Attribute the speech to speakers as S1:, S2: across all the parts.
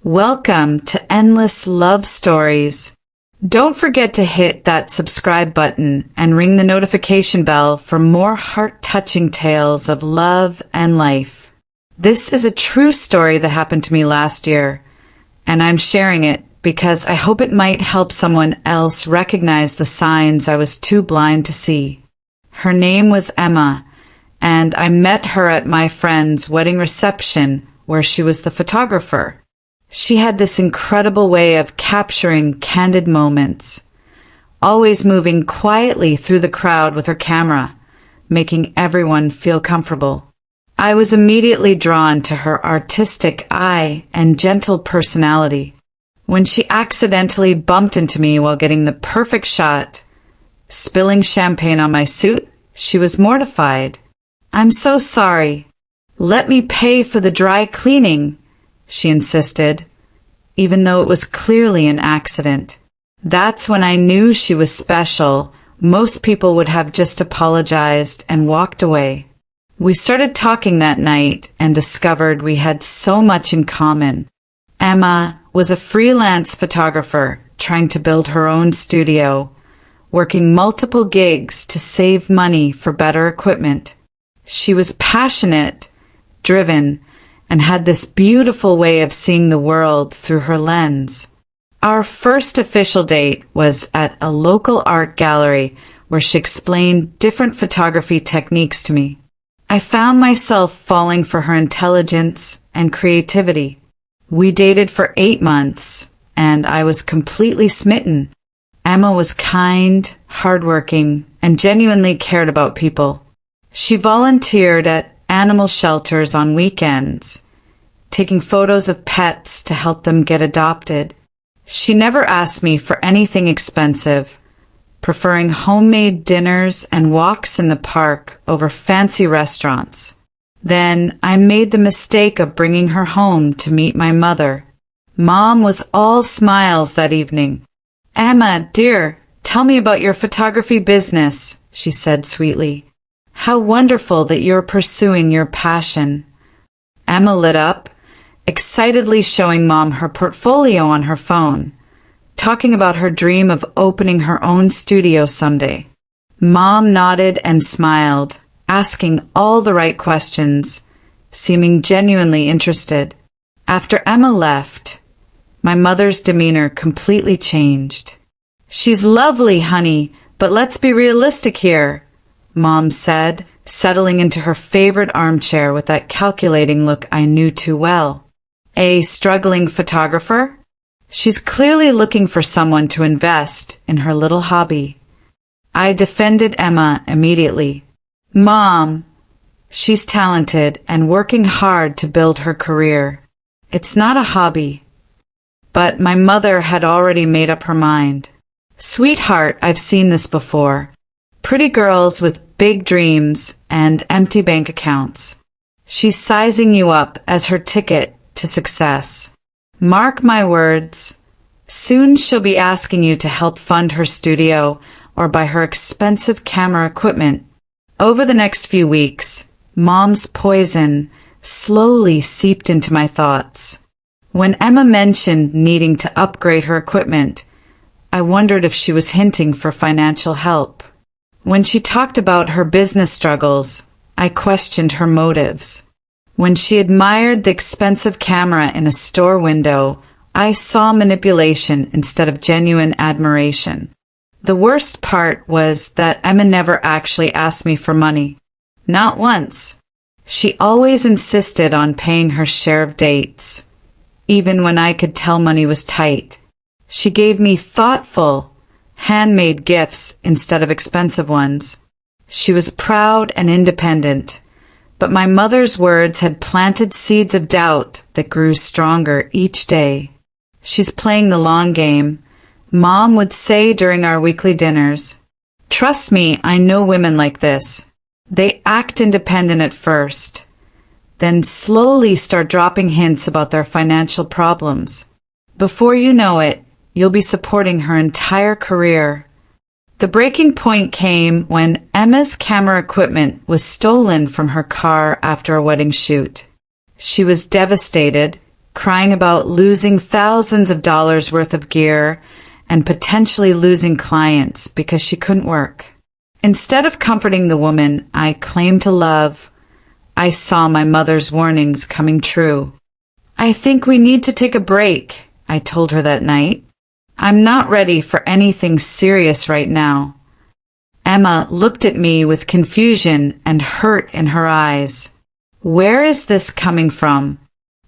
S1: Welcome to Endless Love Stories. Don't forget to hit that subscribe button and ring the notification bell for more heart-touching tales of love and life. This is a true story that happened to me last year, and I'm sharing it because I hope it might help someone else recognize the signs I was too blind to see. Her name was Emma, and I met her at my friend's wedding reception where she was the photographer. She had this incredible way of capturing candid moments, always moving quietly through the crowd with her camera, making everyone feel comfortable. I was immediately drawn to her artistic eye and gentle personality. When she accidentally bumped into me while getting the perfect shot, spilling champagne on my suit, she was mortified. "I'm so sorry. Let me pay for the dry cleaning," she insisted, even though it was clearly an accident. That's when I knew she was special. Most people would have just apologized and walked away. We started talking that night and discovered we had so much in common. Emma was a freelance photographer trying to build her own studio, working multiple gigs to save money for better equipment. She was passionate, driven, and had this beautiful way of seeing the world through her lens. Our first official date was at a local art gallery where she explained different photography techniques to me. I found myself falling for her intelligence and creativity. We dated for 8 months, and I was completely smitten. Emma was kind, hardworking, and genuinely cared about people. She volunteered at animal shelters on weekends, taking photos of pets to help them get adopted. She never asked me for anything expensive, preferring homemade dinners and walks in the park over fancy restaurants. Then I made the mistake of bringing her home to meet my mother. Mom was all smiles that evening. "Emma, dear, tell me about your photography business," she said sweetly. "How wonderful that you're pursuing your passion." Emma lit up, excitedly showing Mom her portfolio on her phone, talking about her dream of opening her own studio someday. Mom nodded and smiled, asking all the right questions, seeming genuinely interested. After Emma left, my mother's demeanor completely changed. "She's lovely, honey, but let's be realistic here," Mom said, settling into her favorite armchair with that calculating look I knew too well. "A struggling photographer? She's clearly looking for someone to invest in her little hobby." I defended Emma immediately. "Mom, she's talented and working hard to build her career. It's not a hobby." But my mother had already made up her mind. "Sweetheart, I've seen this before. Pretty girls with big dreams and empty bank accounts. She's sizing you up as her ticket to success. Mark my words, soon she'll be asking you to help fund her studio or buy her expensive camera equipment." Over the next few weeks, Mom's poison slowly seeped into my thoughts. When Emma mentioned needing to upgrade her equipment, I wondered if she was hinting for financial help. When she talked about her business struggles, I questioned her motives. When she admired the expensive camera in a store window, I saw manipulation instead of genuine admiration. The worst part was that Emma never actually asked me for money. Not once. She always insisted on paying her share of dates, even when I could tell money was tight. She gave me thoughtful, handmade gifts instead of expensive ones. She was proud and independent, but my mother's words had planted seeds of doubt that grew stronger each day. "She's playing the long game," Mom would say during our weekly dinners. "Trust me, I know women like this. They act independent at first, then slowly start dropping hints about their financial problems. Before you know it, you'll be supporting her entire career." The breaking point came when Emma's camera equipment was stolen from her car after a wedding shoot. She was devastated, crying about losing thousands of dollars worth of gear and potentially losing clients because she couldn't work. Instead of comforting the woman I claimed to love, I saw my mother's warnings coming true. "I think we need to take a break," I told her that night. "I'm not ready for anything serious right now." Emma looked at me with confusion and hurt in her eyes. Where is this coming from?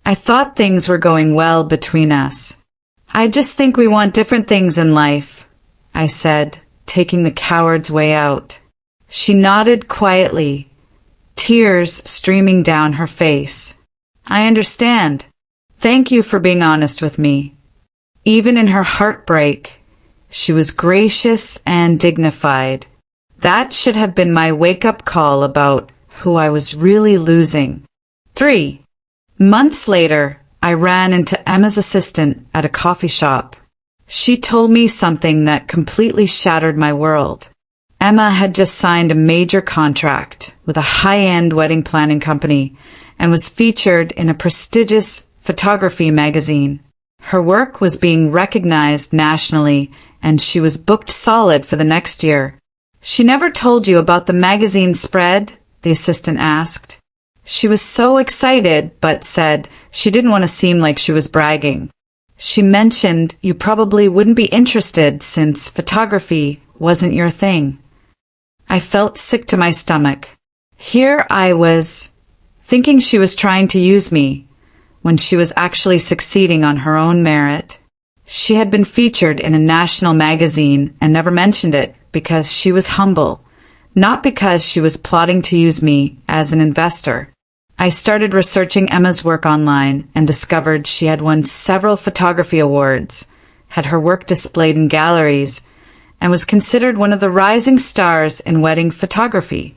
S1: I thought things were going well between us. "I just think we want different things in life," I said, taking the coward's way out. She nodded quietly, tears streaming down her face. "I understand. Thank you for being honest with me." Even in her heartbreak, she was gracious and dignified. That should have been my wake-up call about who I was really losing. 3 months later, I ran into Emma's assistant at a coffee shop. She told me something that completely shattered my world. Emma had just signed a major contract with a high-end wedding planning company and was featured in a prestigious photography magazine. Her work was being recognized nationally, and she was booked solid for the next year. "She never told you about the magazine spread?" the assistant asked. She was so excited, but said she didn't want to seem like she was bragging. "She mentioned you probably wouldn't be interested since photography wasn't your thing." I felt sick to my stomach. Here I was, thinking she was trying to use me, when she was actually succeeding on her own merit. She had been featured in a national magazine and never mentioned it because she was humble, not because she was plotting to use me as an investor. I started researching Emma's work online and discovered she had won several photography awards, had her work displayed in galleries, and was considered one of the rising stars in wedding photography.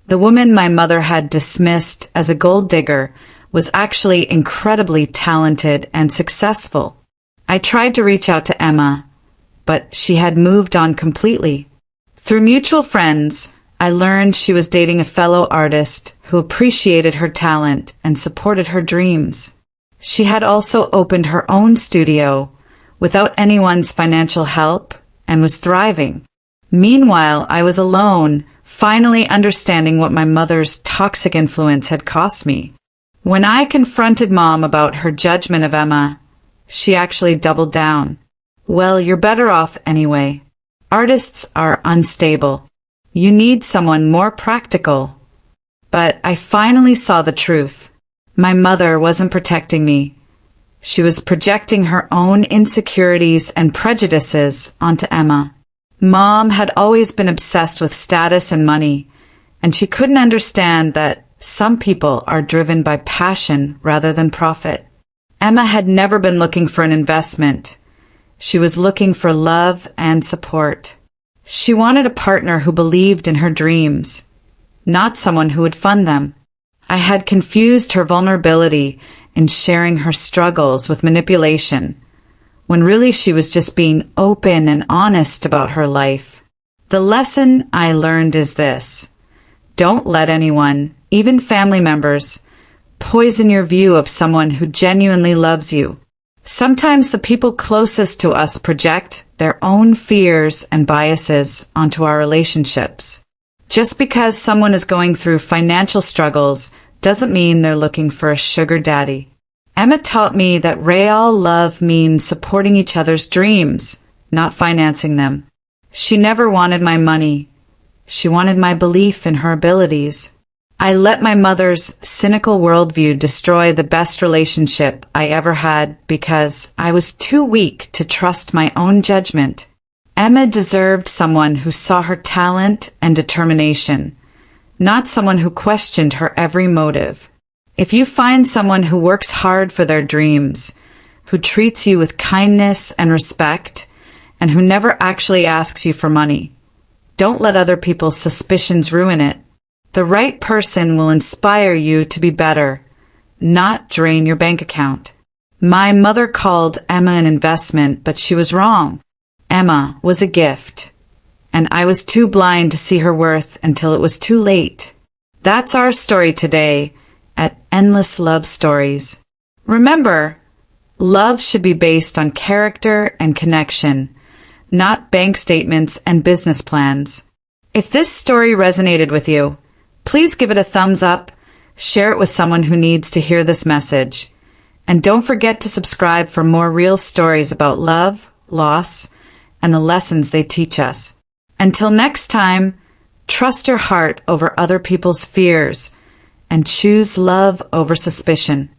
S1: The woman my mother had dismissed as a gold digger was actually incredibly talented and successful. I tried to reach out to Emma, but she had moved on completely. Through mutual friends, I learned she was dating a fellow artist who appreciated her talent and supported her dreams. She had also opened her own studio without anyone's financial help and was thriving. Meanwhile, I was alone, finally understanding what my mother's toxic influence had cost me. When I confronted Mom about her judgment of Emma, she actually doubled down. "Well, you're better off anyway. Artists are unstable. You need someone more practical." But I finally saw the truth. My mother wasn't protecting me. She was projecting her own insecurities and prejudices onto Emma. Mom had always been obsessed with status and money, and she couldn't understand that some people are driven by passion rather than profit. Emma had never been looking for an investment. She was looking for love and support. She wanted a partner who believed in her dreams, not someone who would fund them. I had confused her vulnerability in sharing her struggles with manipulation, when really she was just being open and honest about her life. The lesson I learned is this: don't let anyone, even family members, poison your view of someone who genuinely loves you. Sometimes the people closest to us project their own fears and biases onto our relationships. Just because someone is going through financial struggles doesn't mean they're looking for a sugar daddy. Emma taught me that real love means supporting each other's dreams, not financing them. She never wanted my money. She wanted my belief in her abilities. I let my mother's cynical worldview destroy the best relationship I ever had because I was too weak to trust my own judgment. Emma deserved someone who saw her talent and determination, not someone who questioned her every motive. If you find someone who works hard for their dreams, who treats you with kindness and respect, and who never actually asks you for money, don't let other people's suspicions ruin it. The right person will inspire you to be better, not drain your bank account. My mother called Emma an investment, but she was wrong. Emma was a gift, and I was too blind to see her worth until it was too late. That's our story today at Endless Love Stories. Remember, Love should be based on character and connection, not bank statements and business plans. If this story resonated with you, please give it a thumbs up, share it with someone who needs to hear this message, and don't forget to subscribe for more real stories about love, loss, and the lessons they teach us. Until next time, trust your heart over other people's fears and choose love over suspicion.